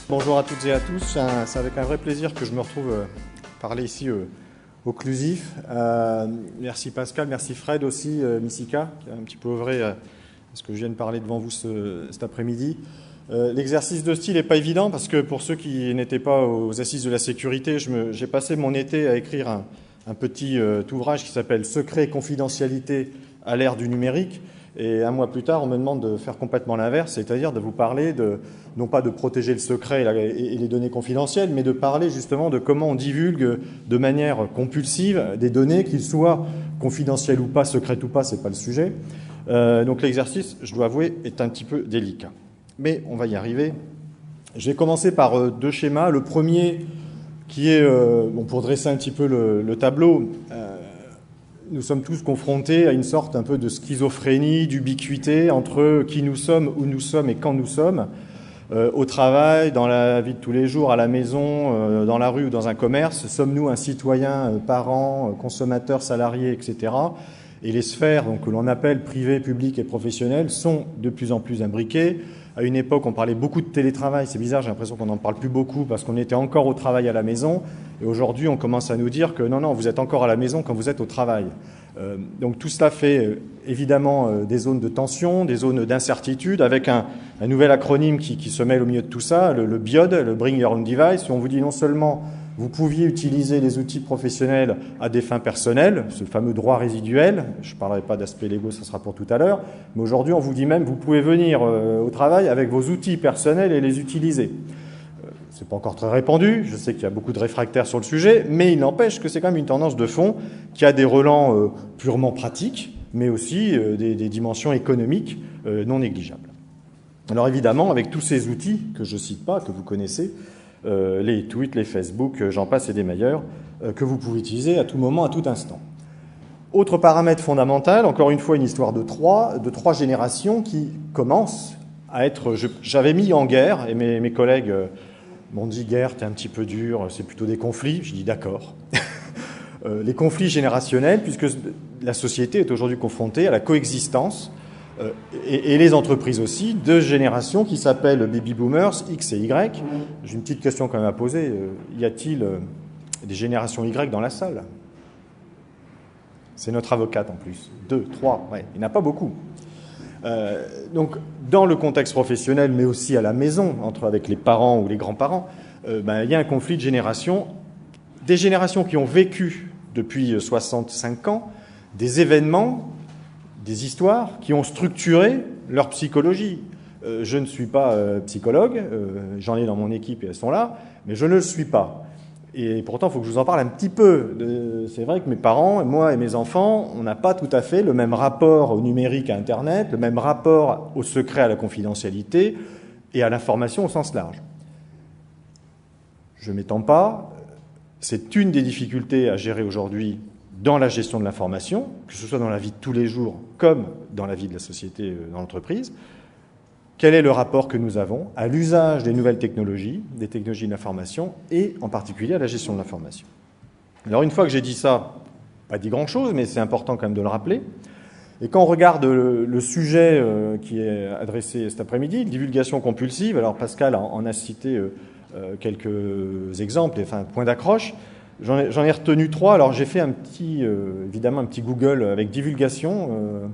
Bonjour à toutes et à tous, c'est avec un vrai plaisir que je me retrouve parler ici au Clusif. Merci Pascal, merci Fred aussi, Missika, qui a un petit peu œuvré à ce que je viens de parler devant vous cet après-midi. L'exercice de style n'est pas évident parce que pour ceux qui n'étaient pas aux assises de la sécurité, j'ai passé mon été à écrire un petit ouvrage qui s'appelle « Secret et confidentialité à l'ère du numérique ». Et un mois plus tard, on me demande de faire complètement l'inverse, c'est-à-dire de vous parler non pas de protéger le secret et les données confidentielles, mais de parler justement de comment on divulgue de manière compulsive des données, qu'ils soient confidentielles ou pas, secrètes ou pas, c'est pas le sujet. Donc l'exercice, je dois avouer, est un petit peu délicat. Mais on va y arriver. Je vais commencer par deux schémas. Le premier, qui est, pour dresser un petit peu le tableau, nous sommes tous confrontés à une sorte un peu de schizophrénie, d'ubiquité entre qui nous sommes, où nous sommes et quand nous sommes, au travail, dans la vie de tous les jours, à la maison, dans la rue ou dans un commerce. Sommes-nous un citoyen, parent, consommateur, salarié, etc. Et les sphères donc, que l'on appelle privées, publiques et professionnelles sont de plus en plus imbriquées. À une époque, on parlait beaucoup de télétravail. C'est bizarre, j'ai l'impression qu'on n'en parle plus beaucoup parce qu'on était encore au travail à la maison. Et aujourd'hui, on commence à nous dire que non, vous êtes encore à la maison quand vous êtes au travail. Donc tout cela fait évidemment des zones de tension, des zones d'incertitude, avec un nouvel acronyme qui se mêle au milieu de tout ça, le BIOD, le Bring Your Own Device, où on vous dit non seulement vous pouviez utiliser les outils professionnels à des fins personnelles, ce fameux droit résiduel, je ne parlerai pas d'aspect légaux, ça sera pour tout à l'heure, mais aujourd'hui on vous dit même vous pouvez venir au travail avec vos outils personnels et les utiliser. C'est pas encore très répandu, je sais qu'il y a beaucoup de réfractaires sur le sujet, mais il n'empêche que c'est quand même une tendance de fond qui a des relents purement pratiques, mais aussi des dimensions économiques non négligeables. Alors évidemment, avec tous ces outils que je ne cite pas, que vous connaissez, les tweets, les Facebook, j'en passe et des meilleurs, que vous pouvez utiliser à tout moment, à tout instant. Autre paramètre fondamental, encore une fois une histoire de trois générations qui commencent à être... J'avais mis en guerre, et mes collègues m'ont dit « guerre, t'es un petit peu dur, c'est plutôt des conflits ». Je dis « d'accord ». Les conflits générationnels, puisque la société est aujourd'hui confrontée à la coexistence et les entreprises aussi, deux générations qui s'appellent Baby Boomers, X et Y. J'ai une petite question quand même à poser. Y a-t-il des générations Y dans la salle? C'est notre avocate en plus. 2, 3, ouais, il n'y en a pas beaucoup. Donc, dans le contexte professionnel, mais aussi à la maison, avec les parents ou les grands-parents, il y a un conflit de générations. Des générations qui ont vécu depuis 65 ans des événements, des histoires qui ont structuré leur psychologie. Je ne suis pas psychologue, j'en ai dans mon équipe et elles sont là, mais je ne le suis pas. Et pourtant, il faut que je vous en parle un petit peu. C'est vrai que mes parents, moi et mes enfants, on n'a pas tout à fait le même rapport au numérique, à Internet, le même rapport au secret, à la confidentialité et à l'information au sens large. Je ne m'étends pas. C'est une des difficultés à gérer aujourd'hui dans la gestion de l'information, que ce soit dans la vie de tous les jours comme dans la vie de la société, dans l'entreprise. Quel est le rapport que nous avons à l'usage des nouvelles technologies, des technologies de l'information, et en particulier à la gestion de l'information? Alors une fois que j'ai dit ça, pas dit grand-chose, mais c'est important quand même de le rappeler. Et quand on regarde le sujet qui est adressé cet après-midi, divulgation compulsive, alors Pascal en a cité quelques exemples, enfin points d'accroche. J'en ai retenu 3. Alors j'ai fait évidemment un petit Google avec divulgation.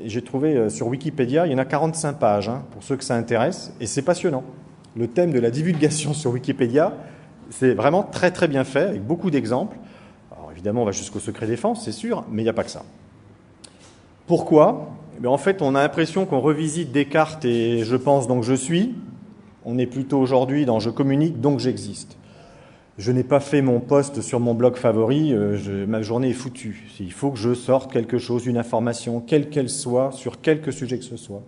J'ai trouvé sur Wikipédia, il y en a 45 pages, pour ceux que ça intéresse, et c'est passionnant. Le thème de la divulgation sur Wikipédia, c'est vraiment très très bien fait, avec beaucoup d'exemples. Alors évidemment, on va jusqu'au secret défense, c'est sûr, mais il n'y a pas que ça. Pourquoi ? En fait, on a l'impression qu'on revisite Descartes et je pense donc je suis. On est plutôt aujourd'hui dans je communique donc j'existe. Je n'ai pas fait mon post sur mon blog favori, ma journée est foutue. Il faut que je sorte quelque chose, une information, quelle qu'elle soit, sur quelque sujet que ce soit.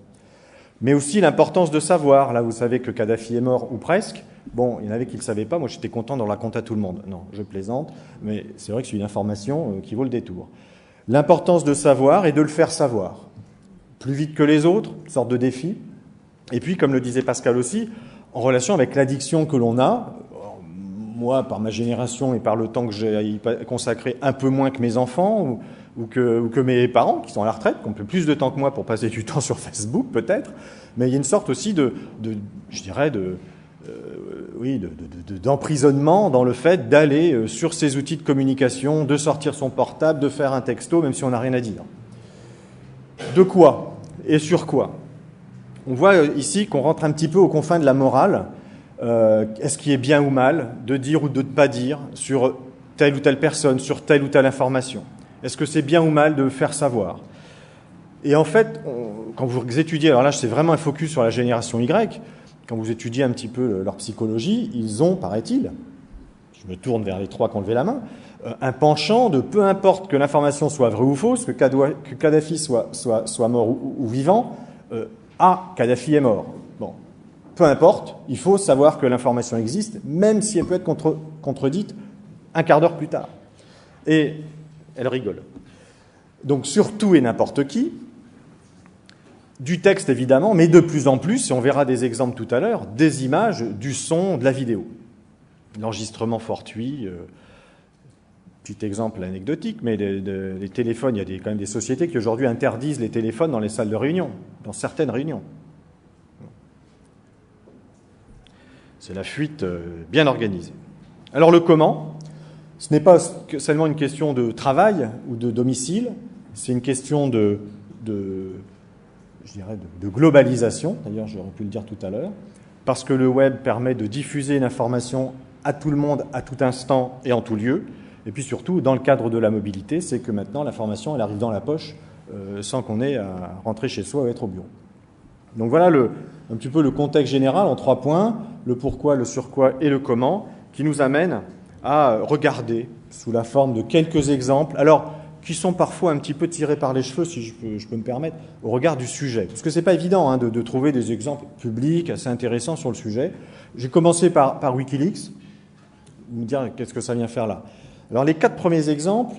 Mais aussi l'importance de savoir. Là, vous savez que Kadhafi est mort, ou presque. Bon, il y en avait qui ne le savaient pas. Moi, j'étais content de le raconter à tout le monde. Non, je plaisante, mais c'est vrai que c'est une information qui vaut le détour. L'importance de savoir et de le faire savoir. Plus vite que les autres, une sorte de défi. Et puis, comme le disait Pascal aussi, en relation avec l'addiction que l'on a, moi, par ma génération et par le temps que j'ai consacré un peu moins que mes enfants ou que mes parents, qui sont à la retraite, qui ont plus de temps que moi pour passer du temps sur Facebook, peut-être, mais il y a une sorte aussi d'emprisonnement dans le fait d'aller sur ces outils de communication, de sortir son portable, de faire un texto, même si on n'a rien à dire. De quoi et sur quoi? On voit ici qu'on rentre un petit peu aux confins de la morale. Est-ce qu'il est bien ou mal de dire ou de ne pas dire sur telle ou telle personne, sur telle ou telle information? Est-ce que c'est bien ou mal de faire savoir? Et en fait, quand vous étudiez, alors là c'est vraiment un focus sur la génération Y, quand vous étudiez un petit peu leur psychologie, ils ont, paraît-il, je me tourne vers les trois qui ont levé la main, un penchant de peu importe que l'information soit vraie ou fausse, que Kadhafi soit mort ou vivant, Kadhafi est mort. Bon, peu importe, il faut savoir que l'information existe, même si elle peut être contredite un quart d'heure plus tard. Et elle rigole. Donc sur tout et n'importe qui, du texte évidemment, mais de plus en plus, et on verra des exemples tout à l'heure, des images, du son, de la vidéo. L'enregistrement fortuit, petit exemple anecdotique, mais les téléphones, il y a quand même des sociétés qui aujourd'hui interdisent les téléphones dans les salles de réunion, dans certaines réunions. C'est la fuite bien organisée. Alors le comment, ce n'est pas seulement une question de travail ou de domicile, c'est une question de globalisation, d'ailleurs j'aurais pu le dire tout à l'heure, parce que le web permet de diffuser l'information à tout le monde, à tout instant et en tout lieu. Et puis surtout, dans le cadre de la mobilité, c'est que maintenant l'information elle arrive dans la poche sans qu'on ait à rentrer chez soi ou être au bureau. Donc voilà un petit peu le contexte général en 3 points, le pourquoi, le surquoi et le comment, qui nous amène à regarder sous la forme de quelques exemples, alors qui sont parfois un petit peu tirés par les cheveux, si je peux me permettre, au regard du sujet. Parce que c'est pas évident de trouver des exemples publics assez intéressants sur le sujet. J'ai commencé par Wikileaks, me dire qu'est-ce que ça vient faire là. Alors les 4 premiers exemples,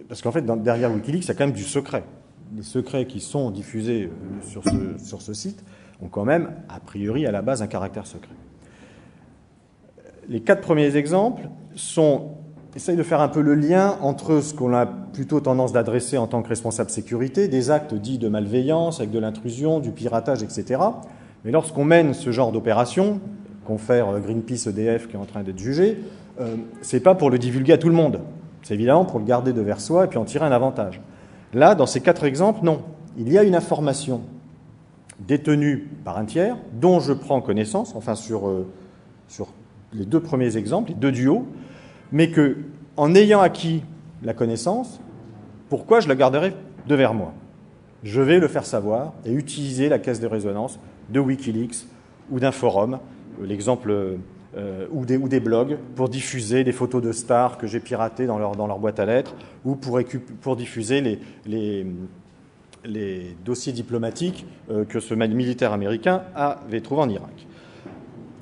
parce qu'en fait derrière Wikileaks, il y a quand même du secret. Les secrets qui sont diffusés sur ce site ont quand même, a priori, à la base, un caractère secret. Les 4 premiers exemples essayent de faire un peu le lien entre ce qu'on a plutôt tendance d'adresser en tant que responsable sécurité, des actes dits de malveillance, avec de l'intrusion, du piratage, etc. Mais lorsqu'on mène ce genre d'opération, confère Greenpeace EDF qui est en train d'être jugé, c'est pas pour le divulguer à tout le monde. C'est évidemment pour le garder devers soi et puis en tirer un avantage. Là, dans ces 4 exemples, non. Il y a une information détenue par un tiers, dont je prends connaissance, enfin sur les 2 premiers exemples, les 2 duos, mais que, en ayant acquis la connaissance, pourquoi je la garderai devers moi? Je vais le faire savoir et utiliser la caisse de résonance de Wikileaks ou d'un forum, l'exemple ou des blogs, pour diffuser des photos de stars que j'ai piratées dans leur boîte à lettres, ou pour diffuser les dossiers diplomatiques que ce militaire américain avait trouvés en Irak.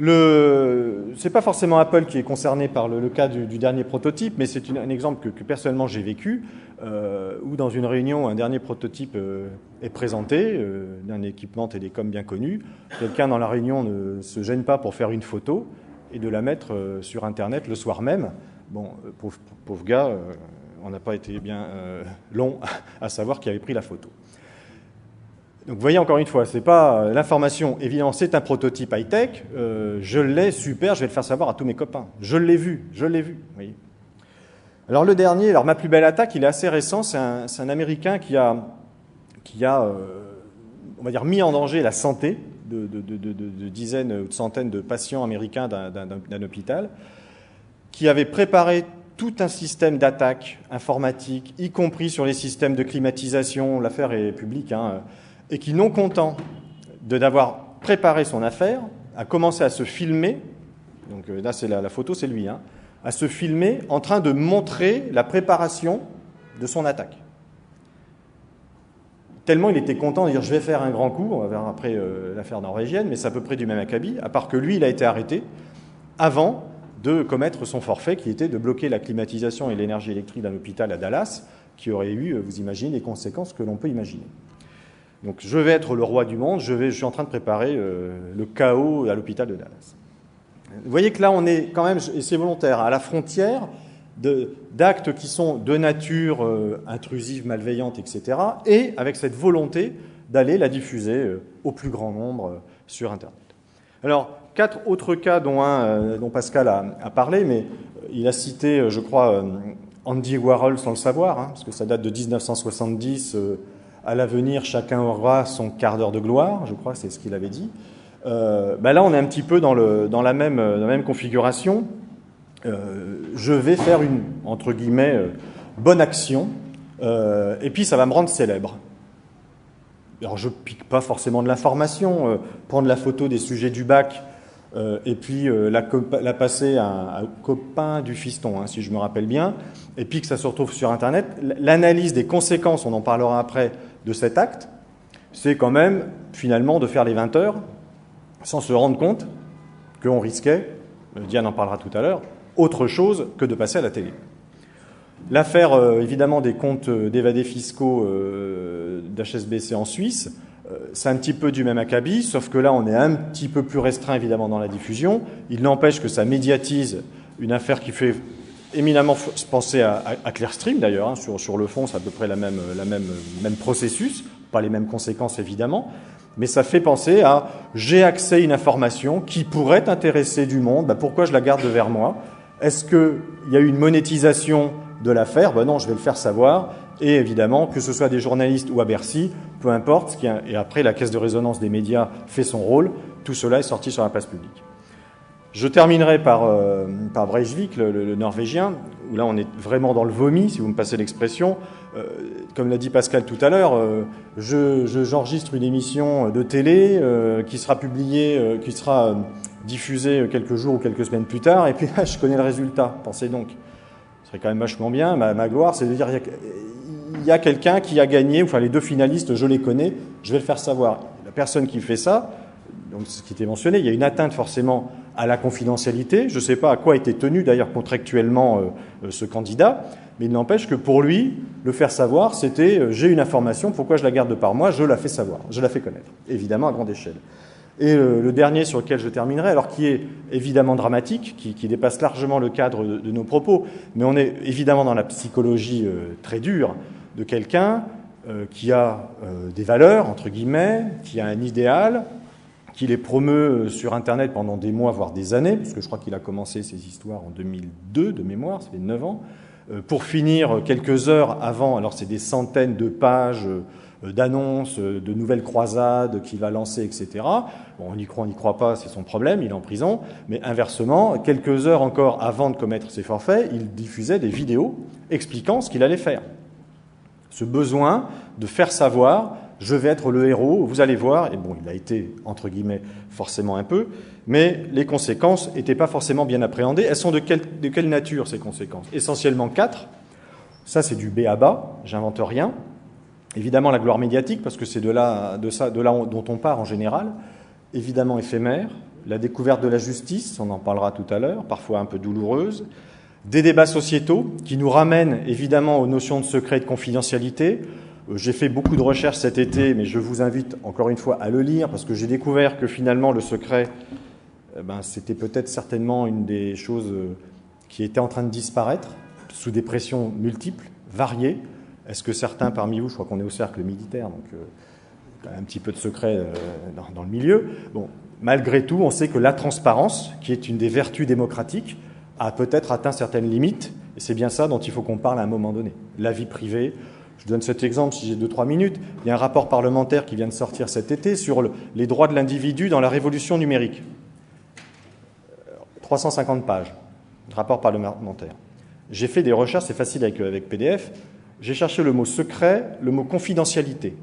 Ce n'est pas forcément Apple qui est concerné par le cas du dernier prototype, mais c'est un exemple que personnellement j'ai vécu, où dans une réunion, un dernier prototype est présenté, d'un équipement télécom bien connu. Quelqu'un dans la réunion ne se gêne pas pour faire une photo et de la mettre sur Internet le soir même. Bon, pauvre gars, on n'a pas été bien long à savoir qui avait pris la photo. Donc vous voyez, encore une fois, c'est pas l'information, évidemment, c'est un prototype high-tech, je l'ai, super, je vais le faire savoir à tous mes copains. Je l'ai vu, vous voyez. Alors le dernier, ma plus belle attaque, il est assez récent, c'est un Américain qui a on va dire, mis en danger la santé de dizaines ou de centaines de patients américains d'un hôpital, qui avait préparé tout un système d'attaque informatique, y compris sur les systèmes de climatisation, l'affaire est publique, et qui, non content d'avoir préparé son affaire, a commencé à se filmer, donc là c'est la photo, c'est lui, à se filmer en train de montrer la préparation de son attaque. Tellement il était content de dire je vais faire un grand coup, on va voir après l'affaire norvégienne, mais c'est à peu près du même acabit, à part que lui il a été arrêté avant de commettre son forfait qui était de bloquer la climatisation et l'énergie électrique d'un hôpital à Dallas, qui aurait eu, vous imaginez, les conséquences que l'on peut imaginer. Donc je vais être le roi du monde, je suis en train de préparer le chaos à l'hôpital de Dallas. Vous voyez que là on est quand même, et c'est volontaire, à la frontière d'actes qui sont de nature intrusive, malveillante, etc., et avec cette volonté d'aller la diffuser au plus grand nombre sur Internet. Alors, 4 autres cas, dont un dont Pascal a parlé, mais il a cité, je crois, Andy Warhol sans le savoir, hein, parce que ça date de 1970, à l'avenir, chacun aura son quart d'heure de gloire, je crois que c'est ce qu'il avait dit. Là, on est un petit peu dans la même configuration. Je vais faire une, entre guillemets, bonne action, et puis ça va me rendre célèbre. Alors, je pique pas forcément de l'information, prendre la photo des sujets du bac, et puis la passer à un copain du fiston, hein, si je me rappelle bien, et puis que ça se retrouve sur Internet. L'analyse des conséquences, on en parlera après, de cet acte, c'est quand même, finalement, de faire les 20 heures, sans se rendre compte qu'on risquait, Diane en parlera tout à l'heure, autre chose que de passer à la télé. L'affaire, évidemment, des comptes d'évadés fiscaux d'HSBC en Suisse, c'est un petit peu du même acabit, sauf que là, on est un petit peu plus restreint, évidemment, dans la diffusion. Il n'empêche que ça médiatise une affaire qui fait éminemment penser à Clearstream, d'ailleurs. Hein, sur le fond, c'est à peu près même processus, pas les mêmes conséquences, évidemment. Mais ça fait penser à « j'ai accès à une information qui pourrait intéresser du monde, pourquoi je la garde vers moi? Est-ce qu'il y a eu une monétisation de l'affaire? Non, je vais le faire savoir. » Et évidemment, que ce soit des journalistes ou à Bercy, peu importe, et après la caisse de résonance des médias fait son rôle, tout cela est sorti sur la place publique. Je terminerai par Breivik, le Norvégien, où là on est vraiment dans le vomi, si vous me passez l'expression. Comme l'a dit Pascal tout à l'heure, j'enregistre une émission de télé qui sera publiée, qui sera diffusée quelques jours ou quelques semaines plus tard, et puis là je connais le résultat. Pensez donc. Ce serait quand même vachement bien. Ma gloire, c'est de dire il y a quelqu'un qui a gagné, enfin les deux finalistes, je les connais, je vais le faire savoir. La personne qui fait ça, donc ce qui était mentionné, il y a une atteinte forcément à la confidentialité. Je ne sais pas à quoi était tenu d'ailleurs contractuellement ce candidat, mais il n'empêche que pour lui, le faire savoir, c'était j'ai une information, pourquoi je la garde par moi? Je la fais savoir, je la fais connaître, évidemment à grande échelle. Et le dernier sur lequel je terminerai, alors qui est évidemment dramatique, qui dépasse largement le cadre de nos propos, mais on est évidemment dans la psychologie très dure de quelqu'un qui a des valeurs, entre guillemets, qui a un idéal, qui les promeut sur Internet pendant des mois, voire des années, puisque je crois qu'il a commencé ses histoires en 2002, de mémoire, ça fait 9 ans, pour finir quelques heures avant, alors c'est des centaines de pages d'annonces, de nouvelles croisades qu'il va lancer, etc. Bon, on y croit pas, c'est son problème, il est en prison, mais inversement, quelques heures encore avant de commettre ses forfaits, il diffusait des vidéos expliquant ce qu'il allait faire. Ce besoin de faire savoir, je vais être le héros, vous allez voir, et bon, il a été, entre guillemets, forcément un peu, mais les conséquences n'étaient pas forcément bien appréhendées. Elles sont de quelle nature, ces conséquences? Essentiellement 4. Ça, c'est du B à bas, j'invente rien. Évidemment, la gloire médiatique, parce que c'est de là dont on part en général. Évidemment éphémère. La découverte de la justice, on en parlera tout à l'heure, parfois un peu douloureuse. Des débats sociétaux qui nous ramènent évidemment aux notions de secret et de confidentialité. J'ai fait beaucoup de recherches cet été, mais je vous invite encore une fois à le lire, parce que j'ai découvert que finalement le secret, c'était peut-être certainement une des choses qui était en train de disparaître, sous des pressions multiples, variées. Est-ce que certains parmi vous, je crois qu'on est au cercle militaire, donc un petit peu de secret dans le milieu. Bon, malgré tout, on sait que la transparence, qui est une des vertus démocratiques, a peut-être atteint certaines limites, et c'est bien ça dont il faut qu'on parle à un moment donné. La vie privée. Je donne cet exemple si j'ai 2-3 minutes. Il y a un rapport parlementaire qui vient de sortir cet été sur les droits de l'individu dans la révolution numérique. 350 pages, rapport parlementaire. J'ai fait des recherches, c'est facile avec PDF. J'ai cherché le mot secret, le mot confidentialité.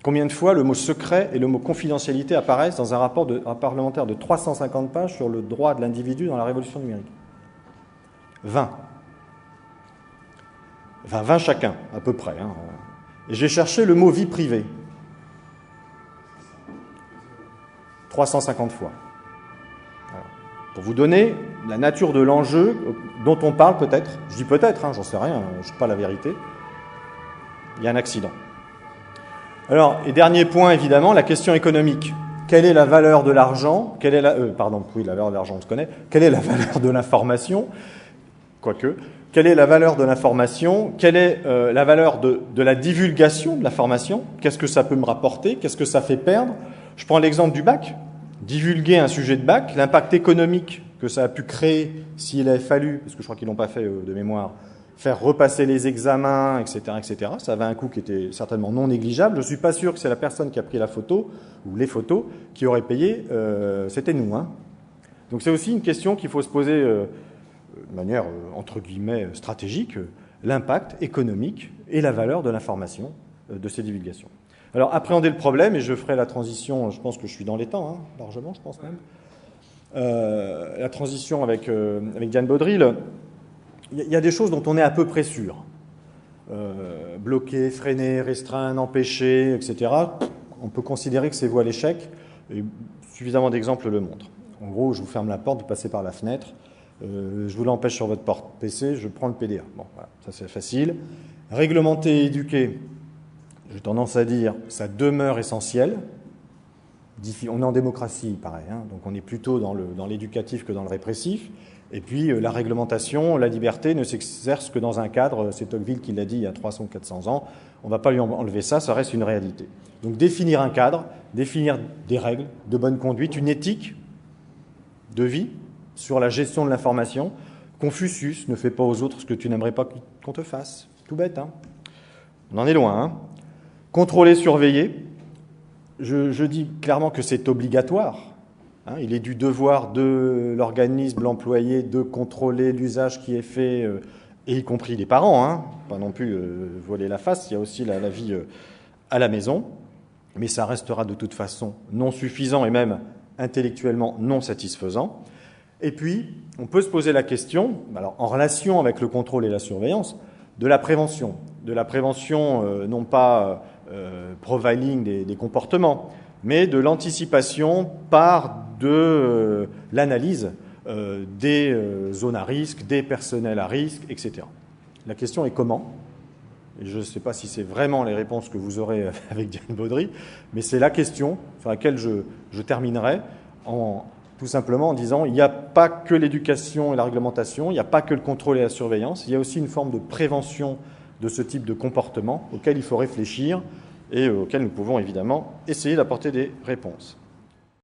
Combien de fois le mot secret et le mot confidentialité apparaissent dans un rapport parlementaire de 350 pages sur le droit de l'individu dans la révolution numérique? 20. Enfin, 20 chacun, à peu près. Hein. Et j'ai cherché le mot vie privée. 350 fois. Alors, pour vous donner la nature de l'enjeu dont on parle peut-être, je dis peut-être, j'en sais rien, je ne sais pas la vérité, il y a un accident. Alors, et dernier point, évidemment, la question économique. Quelle est la valeur de l'argent? Quelle est la valeur de l'argent, on se connaît. Quelle est la valeur de l'information? Quoique. Quelle est la valeur de l'information? Quelle est la valeur de la divulgation de l'information? Qu'est-ce que ça peut me rapporter? Qu'est-ce que ça fait perdre? Je prends l'exemple du bac. Divulguer un sujet de bac, l'impact économique que ça a pu créer s'il avait fallu, parce que je crois qu'ils l'ont pas fait de mémoire, faire repasser les examens, etc., etc. Ça avait un coût qui était certainement non négligeable. Je ne suis pas sûr que c'est la personne qui a pris la photo ou les photos qui aurait payé. C'était nous. Hein. Donc c'est aussi une question qu'il faut se poser de manière, entre guillemets, stratégique, l'impact économique et la valeur de l'information de ces divulgations. Alors, appréhender le problème, et je ferai la transition, je pense que je suis dans les temps, hein, largement, je pense même, la transition avec Diane Baudril, il y a des choses dont on est à peu près sûr. Bloquer, freiner, restreindre, empêcher, etc. On peut considérer que c'est voie à l'échec, et suffisamment d'exemples le montrent. En gros, je vous ferme la porte, vous passez par la fenêtre, je vous l'empêche sur votre porte PC, je prends le PDA. Bon, voilà, ça c'est facile. Réglementer et éduquer, j'ai tendance à dire, ça demeure essentiel. On est en démocratie, pareil, hein, donc on est plutôt dans l'éducatif que dans le répressif. Et puis la réglementation, la liberté ne s'exerce que dans un cadre, c'est Tocqueville qui l'a dit il y a 300 ou 400 ans, on ne va pas lui enlever ça, ça reste une réalité. Donc définir un cadre, définir des règles de bonne conduite, une éthique de vie sur la gestion de l'information. Confucius, ne fais pas aux autres ce que tu n'aimerais pas qu'on te fasse. Tout bête, hein. On en est loin, hein. Contrôler, surveiller. Je dis clairement que c'est obligatoire. Hein, il est du devoir de l'organisme, l'employé, de contrôler l'usage qui est fait, et y compris les parents, hein, pas non plus voiler la face, il y a aussi la vie à la maison, mais ça restera de toute façon non suffisant et même intellectuellement non satisfaisant. Et puis, on peut se poser la question, alors en relation avec le contrôle et la surveillance, de la prévention. De la prévention, non pas profiling des comportements, mais de l'anticipation par de l'analyse des zones à risque, des personnels à risque, etc. La question est comment ? Et je ne sais pas si c'est vraiment les réponses que vous aurez avec Diane Baudry, mais c'est la question sur laquelle je terminerai tout simplement en disant il n'y a pas que l'éducation et la réglementation, il n'y a pas que le contrôle et la surveillance, il y a aussi une forme de prévention de ce type de comportement auquel il faut réfléchir et auquel nous pouvons évidemment essayer d'apporter des réponses.